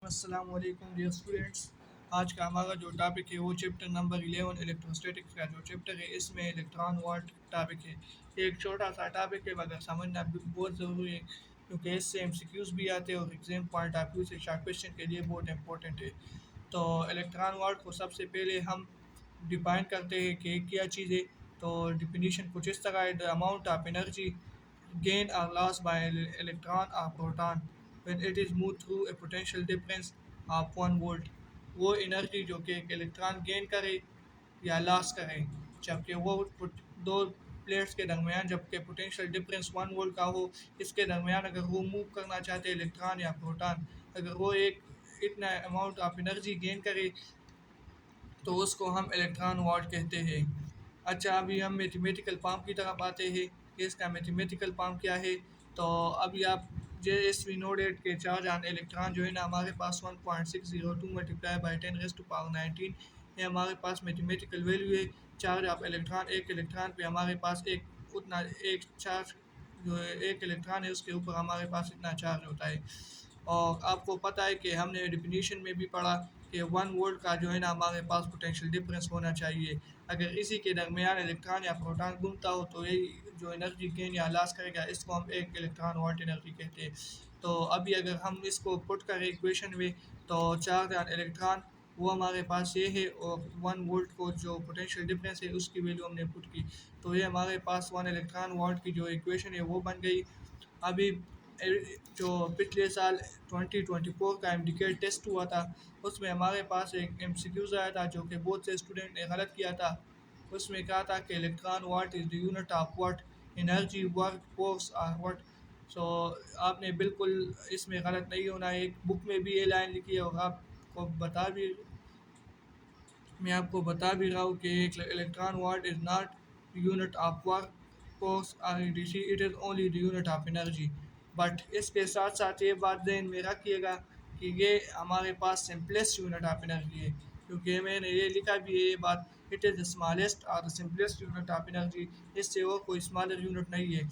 السلام علیکم dear students. آج کا ہمارا جو ٹاپک ہے وہ چیپٹر نمبر 11 الیکٹروسٹیٹکس کا جو چیپٹر ہے اس میں الیکٹران وولٹ ٹاپک ہے. ایک چھوٹا سا ٹاپک ہے مگر سمجھنا بہت ضروری ہے کیونکہ اس سے MCQs بھی آتے ہیں اور ایگزام پوائنٹ آف ویو سے شارٹ کویشچن کے لیے بہت امپورٹنٹ ہے. تو الیکٹران وولٹ کو سب سے پہلے ہم ڈیفائن کرتے ہیں کہ کیا چیز ہے. تو ڈیفینیشن کچھ اس طرح ہے: the amount of energy gained or lost by an electron or proton when it is moved through a potential difference of 1 volt. وہ انرجی جو کہ ایک الیکٹران گین کرے یا لاس کرے جبکہ وہ دو پلیٹس کے درمیان جبکہ پوٹینشیل ڈفرینس 1 وولٹ کا ہو. اس کے درمیان اگر وہ موو کرنا چاہتے ہیں الیکٹران یا پروٹان، اگر وہ ایک اتنا اماؤنٹ آف انرجی گین کرے تو اس کو ہم الیکٹران وولٹ کہتے ہیں. اچھا، ابھی ہم میتھمیٹیکل فارم کی طرف آتے ہیں کہ اس کا میتھمیٹیکل فارم کیا ہے. تو ابھی آپ JSV نوڈیٹ کے چارج آن الیکٹران جو ہے نا ہمارے پاس 1.602 ملٹیپلائی بائی 10⁻19 یہ ہمارے پاس میتھمیٹیکل ویلیو ہے. چارج آف الیکٹران، ایک الیکٹران پہ ہمارے پاس ایک چارج جو ہے ایک الیکٹران ہے اس کے اوپر ہمارے پاس اتنا چارج ہوتا ہے. اور آپ کو پتہ ہے کہ ہم نے ڈیفینیشن میں بھی پڑھا کہ 1 وولٹ کا جو ہے نا ہمارے پاس پوٹینشیل ڈفرینس ہونا چاہیے. اگر اسی کے درمیان الیکٹران یا پروٹان گھومتا ہو تو یہ جو انرجی گین یا لاس کرے گا اس کو ہم ایک الیکٹران وولٹ انرجی کہتے ہیں. تو ابھی اگر ہم اس کو پٹ کریں ایکویشن میں تو چارج آن الیکٹران وہ ہمارے پاس یہ ہے اور 1 وولٹ کو جو پوٹینشیل ڈفرینس ہے اس کی ویلیو ہم نے پٹ کی تو یہ ہمارے پاس 1 الیکٹران وولٹ کی جو ایکویشن ہے وہ بن گئی. ابھی جو پچھلے سال 2024 کا MDCAT ٹیسٹ ہوا تھا اس میں ہمارے پاس ایک MCQs آیا تھا جو کہ بہت سے اسٹوڈنٹ نے غلط کیا تھا. اس میں کہا تھا کہ electron watt is the unit of what energy work force اور واٹ. سو آپ نے بالکل اس میں غلط نہیں ہونا. ایک بک میں بھی یہ لائن لکھی ہے اور میں آپ کو بتا بھی رہا ہوں کہ electron watt is not unit of work force اور ETC، it is only the unit of energy. But اس کے ساتھ ساتھ یہ بات ذہن میں رکھیے گا کہ یہ ہمارے پاس سمپلیسٹ یونٹ آف انرجی ہے کیونکہ میں نے یہ لکھا بھی ہے یہ بات اٹ از دا اسمالسٹ اور سمپلیسٹ یونٹ آف انرجی. اس سے اور کوئی اسمالر یونٹ نہیں ہے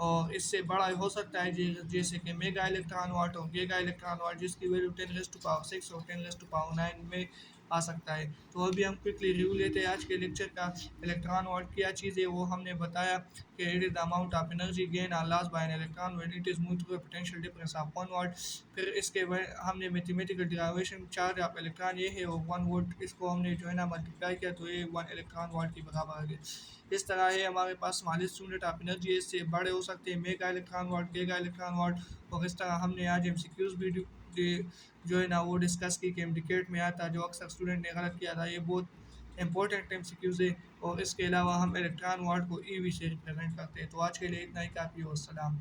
اور اس سے بڑا ہو سکتا ہے جیسے کہ میگا الیکٹران واٹ اور گیگا الیکٹران واٹ جس کی ویلیو 10⁻6 اور 10⁻9 میں آ سکتا ہے. تو ابھی ہم کوئکلی ریویو لیتے ہیں آج کے لیکچر کا. الیکٹران واٹ کیا چیز ہے وہ ہم نے بتایا کہ it is the amount of energy gain اور loss by an electron when it is move through a potential difference of 1 watt. پھر اس کے ہم نے mathematical derivation charge of electron یہ ہے اور 1 وولٹ اس کو ہم نے جو ہے نا ملٹیپلائی کیا تو یہ 1 الیکٹران واٹ کی برابر ہے. اس طرح ہے ہمارے پاس اسمالسٹ یونٹ آف انرجی اس سے بڑے ہو سکتے ہیں mega electron watt giga electron watt. اور اس طرح ہم نے آج MCQs بھی جو ہے نا وہ ڈسکس کی کہ MDCAT میں آتا جو اکثر اسٹوڈنٹ نے غلط کیا تھا. یہ بہت امپورٹنٹ MCQs ہے اور اس کے علاوہ ہم الیکٹران واٹ کو EV سے ریپرزینٹ کرتے ہیں. تو آج کے لیے اتنا ہی کافی ہے. والسلام.